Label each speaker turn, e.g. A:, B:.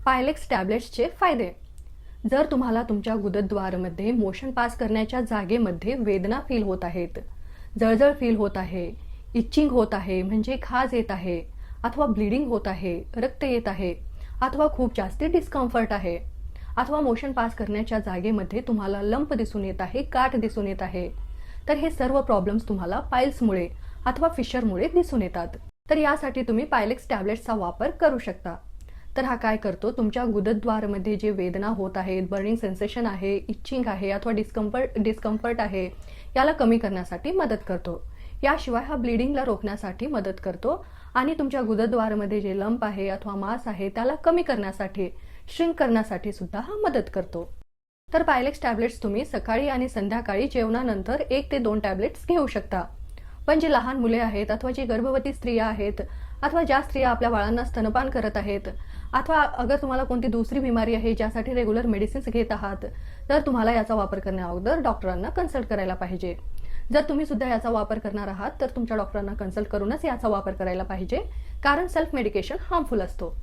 A: पायलेक्स टॅब्लेट्सचे फायदे. जर तुम्हाला तुमच्या गुदद्वारमध्ये मोशन पास करण्याच्या जागेमध्ये वेदना फील होत आहेत, जळजळ फील होत आहे, इचिंग होत आहे म्हणजे खाज येत आहे, अथवा ब्लिडिंग होत आहे, रक्त येत आहे, अथवा खूप जास्ती डिस्कम्फर्ट आहे, अथवा मोशन पास करण्याच्या जागेमध्ये तुम्हाला लंप दिसून येत आहे, गाठ दिसून येत आहे, तर हे सर्व प्रॉब्लेम्स तुम्हाला पाईल्समुळे अथवा फिशरमुळे दिसून येतात. तर यासाठी तुम्ही पायलेक्स टॅब्लेट्सचा वापर करू शकता. तर हा काय करतो, तुमच्या गुदद्वारमध्ये जे वेदना होत आहेत, बर्निंग सेन्सेशन आहे, इचिंग आहे अथवा डिस्कम्फर्ट आहे, याला कमी करण्यासाठी मदत करतो. याशिवाय हा ब्लिडिंगला रोखण्यासाठी मदत करतो आणि तुमच्या गुदद्वारमध्ये जे लंप आहे अथवा मास आहे त्याला कमी करण्यासाठी, श्रिंक करण्यासाठी सुद्धा हा मदत करतो. तर पायलेक्स टॅब्लेट्स तुम्ही सकाळी आणि संध्याकाळी जेवणानंतर 1 ते 2 टॅब्लेट्स घेऊ शकता. पण जे लहान मुले आहेत अथवा जी गर्भवती स्त्रिया आहेत अथवा ज्या स्त्रिया आपल्या बाळांना स्तनपान करत आहेत अथवा अगर तुम्हाला कोणती दुसरी बिमारी आहे ज्यासाठी रेग्युलर मेडिसिन्स घेत आहात, तर तुम्हाला याचा वापर करण्याअगोदर डॉक्टरांना कन्सल्ट करायला पाहिजे. जर तुम्ही सुद्धा याचा वापर करणार आहात तर तुमच्या डॉक्टरांना कन्सल्ट करूनच याचा वापर करायला पाहिजे, कारण सेल्फ मेडिकेशन हार्मफुल असतो.